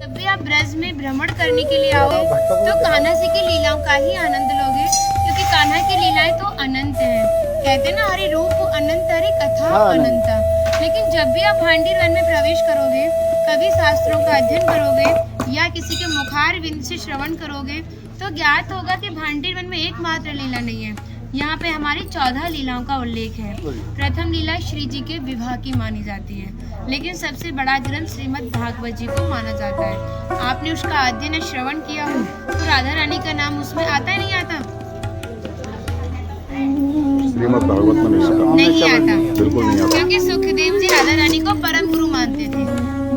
जब भी आप ब्रज में भ्रमण करने के लिए आओगे तो कान्हा जी की लीलाओं का ही आनंद लोगे, क्योंकि कान्हा की लीलाएं तो अनंत हैं। कहते हैं ना, हरि रूप अनंत हरि कथा अनंता। लेकिन जब भी आप भांडीर वन में प्रवेश करोगे, कभी शास्त्रों का अध्ययन करोगे या किसी के मुखार विंद से श्रवण करोगे तो ज्ञात होगा कि भांडीर वन में एकमात्र लीला नहीं है, यहाँ पे हमारी 14 लीलाओं का उल्लेख है। प्रथम लीला श्री जी के विवाह की मानी जाती है, लेकिन सबसे बड़ा ग्रंथ श्रीमद् भागवत जी को माना जाता है। आपने उसका अध्ययन श्रवण किया हो तो राधा रानी का नाम उसमें आता नहीं आता? श्रीमद् भागवत में नहीं आता, बिल्कुल नहीं आता, क्योंकि सुखदेव जी राधा रानी को परम गुरु मानते थे।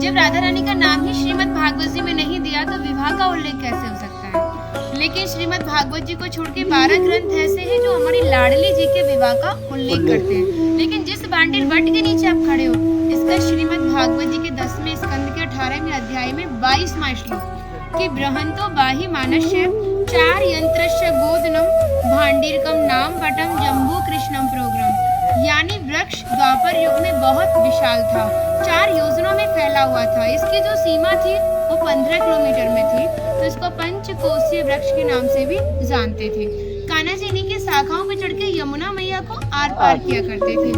जब राधा रानी का नाम ही श्रीमद् भागवत जी में नहीं दिया तो विवाह का उल्लेख कैसे हो सकता है? लेकिन श्रीमद् भागवत जी को छोड़ के 12 ग्रंथ ऐसे हैं जो हमारी लाडली जी के विवाह का उल्लेख करते हैं। लेकिन जिस भांडीर वट के नीचे आप खड़े हो, इसका श्रीमद् भागवत जी के 10वें स्कंद के 18वें अध्याय में 22वां श्लोक कि बृहंतो बाहि मानस्य 4 यंत्रस्य गोदनम भांडीरकम नाम पटम जम्बू कृष्णम प्रोग्राम, यानी वृक्ष द्वापर युग में बहुत विशाल था, 4 योजनों में फैला हुआ था। इसकी जो सीमा थी वो 15 किलोमीटर में थी, तो इसको पंचकोशीय वृक्ष के नाम से भी जानते थे। कान्हा जी इन्हीं की शाखाओं पर चढ़ के यमुना मैया को आर पार किया करते थे।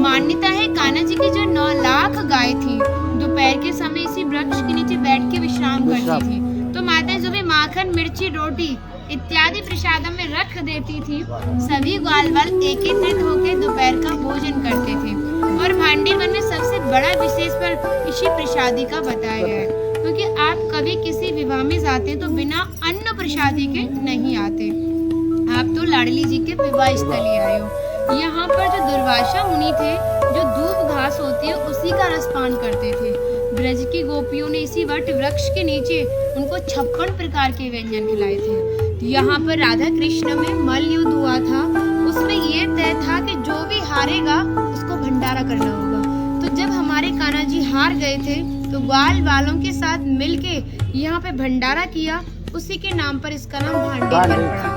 मान्यता है कान्हा जी की जो 9 लाख गाय थी दोपहर के समय इसी वृक्ष के नीचे बैठ के विश्राम करती थी। तो माताएं जो भी माखन मिर्ची रोटी इत्यादि प्रसादम में रख देती थी, सभी ग्वाल बाल एकत्रित होकर दोपहर का भोजन करते थे। और भांडीर वन में सबसे बड़ा विशेष पर इसी प्रसादी का बताया गया है, क्योंकि आप कभी किसी विवाह में जाते तो बिना अन्न प्रसादी के नहीं आते। आप तो लाडली जी के विवाह स्थली आए हो। यहाँ पर जो दुर्वासा मुनि थे, जो धूप घास होती है उसी का रसपान करते थे। ब्रज की गोपियों ने इसी वट वृक्ष के नीचे उनको 56 प्रकार के व्यंजन खिलाए थे। यहाँ पर राधा कृष्ण में मल युद्ध हुआ था, उसमें ये तय था कि जो भी हारेगा उसको भंडारा करना होगा। तो जब हमारे कान्हा जी हार गए थे तो ग्वाल बालों के साथ मिलके यहाँ पे भंडारा किया, उसी के नाम पर इसका नाम भांडीर वन पड़ा।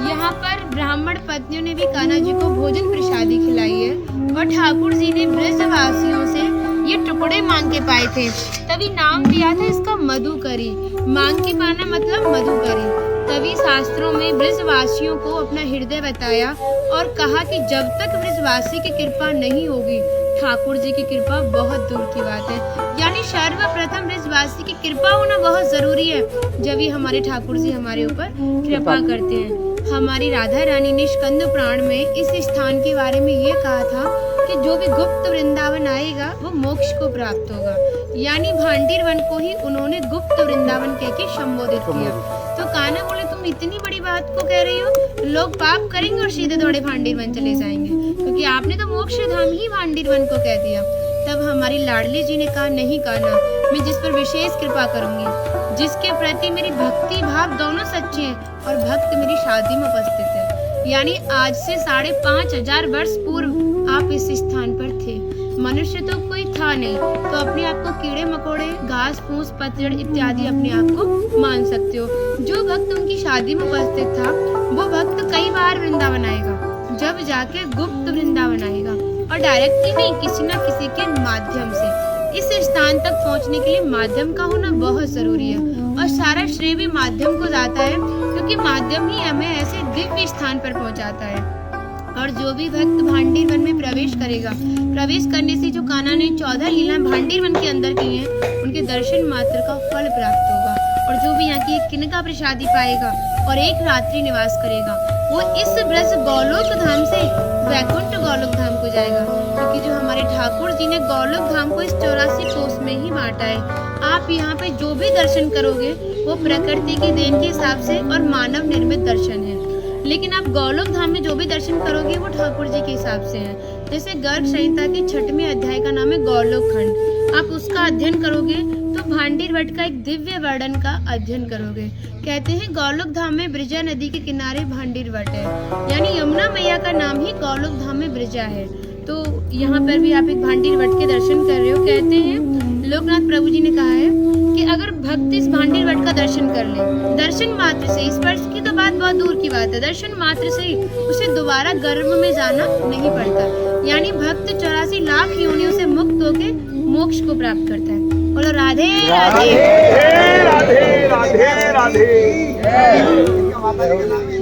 यहाँ पर ब्राह्मण पत्नियों ने भी कान्हा जी को भोजन प्रसादी खिलाई है और ठाकुर जी ने ब्रजवासियों से ये टुकड़े मांग के पाए थे, तभी नाम दिया था इसका मधुकरी। मांग के पाना मतलब मधुकरी। तभी शास्त्रों में ब्रजवासियों को अपना हृदय बताया और कहा कि जब तक ब्रजवासी की कृपा नहीं होगी, ठाकुर जी की कृपा बहुत दूर की बात है। यानी सर्वप्रथम ब्रजवासी की कृपा होना बहुत जरूरी है, जब ही हमारे ठाकुर जी हमारे ऊपर कृपा करते हैं। हमारी राधा रानी ने स्कंद पुराण में इस स्थान के बारे में ये कहा था कि जो भी गुप्त वृंदावन आएगा वो मोक्ष को प्राप्त होगा। यानी भांडीर वन को ही उन्होंने गुप्त वृंदावन कह के संबोधित किया। तो कान्हा बोले, तुम इतनी बड़ी बात को कह रही हो, लोग पाप करेंगे और सीधे दौड़े भांडीर वन चले जाएंगे, क्योंकि आपने तो मोक्ष धाम ही भांडीर वन को कह दिया। तब हमारी लाडली जी ने कहा, नहीं कान्हा, मैं जिस पर विशेष कृपा करूंगी, जिसके प्रति मेरी भक्ति भाव दोनों सच्चे हैं और भक्त मेरी शादी में उपस्थित है। यानी आज से 5500 वर्ष पूर्व आप इस स्थान पर थे। मनुष्य तो कोई था नहीं, तो अपने आप को कीड़े मकोड़े, घास फूस पतझड़ इत्यादि अपने आप को मान सकते हो। जो भक्त उनकी शादी में उपस्थित था वो भक्त कई बार वृंदावन आएगा, जब जाके गुप्त वृंदावन आएगा, और डायरेक्टली नहीं, किसी न किसी के माध्यम से। इस स्थान तक पहुंचने के लिए माध्यम का होना बहुत जरूरी है, और सारा श्रेय भी माध्यम को जाता है, क्योंकि माध्यम ही हमें ऐसे दिव्य स्थान पर पहुंचाता है। और जो भी भक्त भांडीर वन में प्रवेश करेगा, प्रवेश करने से जो कान्हा ने 14 लीला भांडीर वन के अंदर की हैं, उनके दर्शन मात्र का फल प्राप्त होगा। और जो भी यहाँ की किनका प्रसादी पाएगा और एक रात्रि निवास करेगा, वो इस ब्रज गौलोक धाम से वैकुंठ गौलोक धाम को जाएगा, क्योंकि जो हमारे ठाकुर जी ने गौलोक धाम को इस 84 कोस में ही बांटा है। आप यहाँ पे जो भी दर्शन करोगे वो प्रकृति की देन के हिसाब से और मानव निर्मित दर्शन है, लेकिन आप गौलोक धाम में जो भी दर्शन करोगे वो ठाकुर जी के हिसाब से है। जैसे गर्ग संहिता के 6वें अध्याय का नाम है गौलोक खंड, आप उसका अध्ययन करोगे तो भांडीर वट का एक दिव्य वर्णन का अध्ययन करोगे। कहते हैं गौलोक धाम में ब्रिजा नदी के किनारे भांडीर वट है, यानी यमुना मैया का नाम ही गौलोक धाम में ब्रिजा है। तो यहाँ पर भी आप एक भांडीर वट के दर्शन कर रहे हो। कहते हैं लोकनाथ प्रभु जी ने कहा है कि अगर भक्त इस भांडीर वट का दर्शन कर ले, दर्शन मात्र से, स्पर्श की तो बात बहुत दूर की बात है, दर्शन मात्र से ही उसे दोबारा गर्भ में जाना नहीं पड़ता। यानी भक्त 84 लाख योनियों से मुक्त होकर मोक्ष को प्राप्त करता है। बोलो राधे राधे। की जय। माता जी के नाम